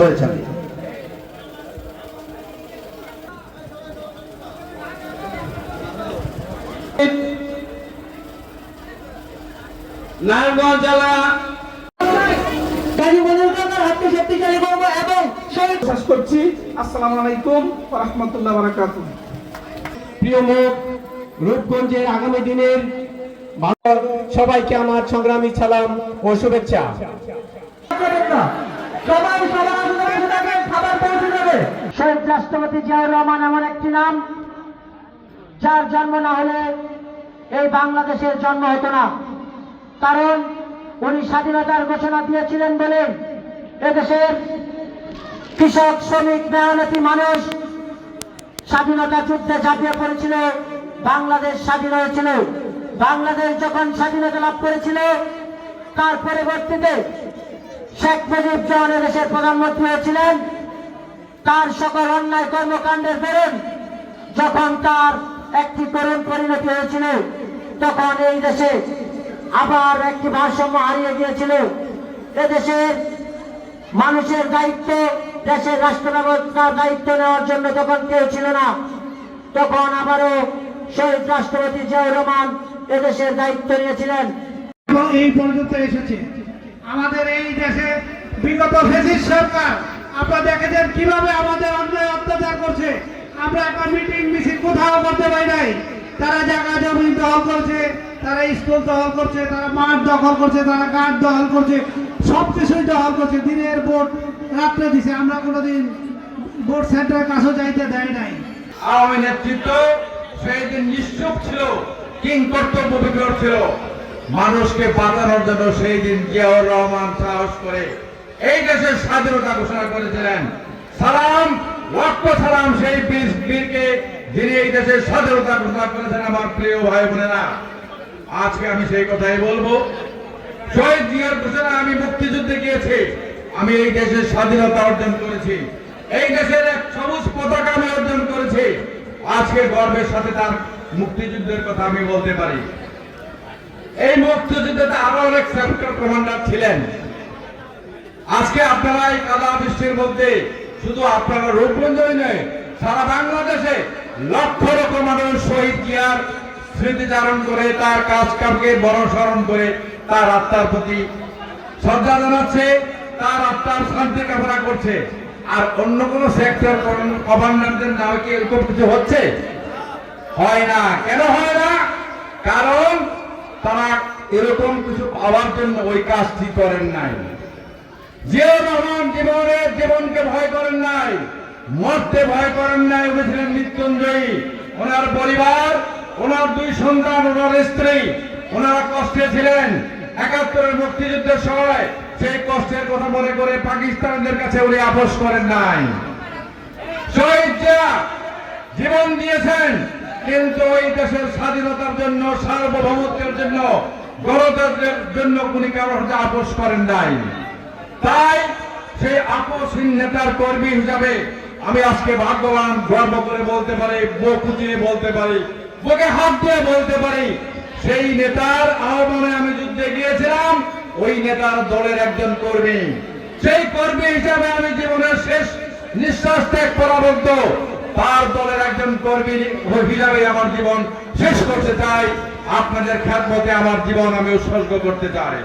হয়েছেন। নারায়ণগঞ্জ জেলা শক্তিশালী করবো এবং শেষ করছি। আসসালামু আলাইকুম ওয়া রাহমাতুল্লাহি ওয়া বারাকাতুহু। প্রিয় মুখ রূপগঞ্জের আগামী দিনের সবাইকে আমার সংগ্রামী সালাম ও শুভেচ্ছা। শহীদ রাষ্ট্রপতি জিয়াউর রহমান এমন একটি নাম যার জন্ম না হলে এই বাংলাদেশের জন্ম হতো না। কারণ উনি স্বাধীনতার ঘোষণা দিয়েছিলেন বলে এদেশের কৃষক, শ্রমিক, মেহনতি মানুষ স্বাধীনতা যুদ্ধে ঝাঁপিয়ে পড়েছিল। বাংলাদেশ স্বাধীন হয়েছিল। বাংলাদেশ যখন স্বাধীনতা লাভ করেছিল, তার পরবর্তীতে শেখ মুজিব যখন দেশের প্রধানমন্ত্রী হয়েছিলেন, তার সকল অন্যায় কর্মকাণ্ডের দরুন যখন তার একটি করুণ পরিণতি হয়েছিল, তখন এই দেশে আবার একটি ভারসাম্য হারিয়ে গিয়েছিল। এদেশের মানুষের দায়িত্ব, দেশের রাষ্ট্র ব্যবস্থার দায়িত্ব নেওয়ার জন্য তখন কেউ ছিল না। তখন আবারও শহীদ রাষ্ট্রপতি জিয়াউর রহমান এদেশের দায়িত্ব নিয়েছিলেন। এই পর্যন্ত এসেছে আমাদের এই দেশে বিগত ফ্যাসিস্ট সরকার। আপনারা দেখেছেন কিভাবে আমাদের অন্যায় অত্যাচার করছে। আমরা একটা মিটিং মিছিল কোথাও করতে পারি নাই। তারা জায়গা জমি দখল করছে, তারা স্কুল দখল করছে, তারা মাঠ দখল করছে, তারা ঘাট দখল করছে, সবকিছুই দখল করছে। দিনের ভোট রাত্রে দিছে। আমরা কোনোদিন ভোট সেন্টারের কাছেও যাইতে দেয় নাই। আওয়ামী নেতৃত্ব সেই দিন নিশ্চুপ ছিল, কিং কর্তব্য বিগ্রহ ছিল। মানুষকে বাঁচানোর জন্য সেই দিন জিয়াউর রহমান সাহস করে এই দেশের স্বাধীনতা ঘোষণা করেছিলেন। সালাম, লক্ষ সালাম সেই বীরকে যিনি এই দেশের স্বাধীনতা ঘোষণা করেছেন। আমার প্রিয় ভাই বোনেরা, আজকে আমি সেই কথাই বলবো। শহীদ জিয়ার ঘোষণা, আমি মুক্তিযুদ্ধে গিয়েছি, আমি এই দেশের স্বাধীনতা অর্জন করেছি, এই দেশের এক সবুজ পতাকা আমি অর্জন করেছি। আজকে গর্বের সাথে তার মুক্তিযুদ্ধের কথা আমি বলতে পারি। এই মুক্তিযুদ্ধে আরো অনেক সেক্টর কমান্ডার ছিলেন। আজকে আপনারা এই কাদা বৃষ্টির মধ্যে শুধু আপনারা রূপগঞ্জই নয়, সারা বাংলাদেশে লক্ষ লক্ষ মানুষ শহীদ জিয়ার স্মৃতিচারণ করে, তার কাজ কামকে বর্ণস্মরণ করে তার আত্মার প্রতি শ্রদ্ধা জানাচ্ছে, তার আত্মার শান্তি কামনা করছে। আর অন্য কোন সেক্টর কমান্ডারদের নামে কি এরকম কিছু হচ্ছে? হয় না। কেন হয় না? কারণ তারা এরকম কিছু পাওয়ার জন্য ওই কাজটি করেন নাই। জিয়াউর রহমান জীবনকে ভয় করেন নাই, মরতে ভয় করেন নাই। উনি ছিলেন মৃত্যুঞ্জয়ী। ওনার পরিবার, ওনার দুই সন্তান, ওনার স্ত্রী, ওনারা কষ্টে ছিলেন। ৭১ মুক্তিযুদ্ধের সময় সেই কষ্টের কথা মনে করে পাকিস্তানিদের কাছে উনি আপোষ করেন নাই। শহীদ জিয়া জীবন দিয়েছেন, কিন্তু ওই দেশের স্বাধীনতার জন্য, সার্বভৌমত্বের জন্য, গণতন্ত্রের জন্য উনি কারোর সাথে আপোষ করেন নাই। তাই সেই আপোষহীন নেতার কর্মী হিসাবে আমি আজকে ভাগ্যবান, গর্ব করে বলতে পারি, বুক উঁচিয়ে বলতে পারি, বুকে হাত দিয়ে বলতে পারি, সেই নেতার আহ্বানে আমি যুদ্ধে গিয়েছিলাম। ওই নেতার দলের একজন কর্মী। সেই কর্মী হিসাবে আমি জীবনের শেষ নিঃশ্বাস ত্যাগ পরাবদ্ধ তার দলের একজন কর্মী হিসাবে আমার জীবন শেষ করতে চাই। আপনাদের খ্যাতমতে আমার জীবন আমি উৎসর্গ করতে চাই।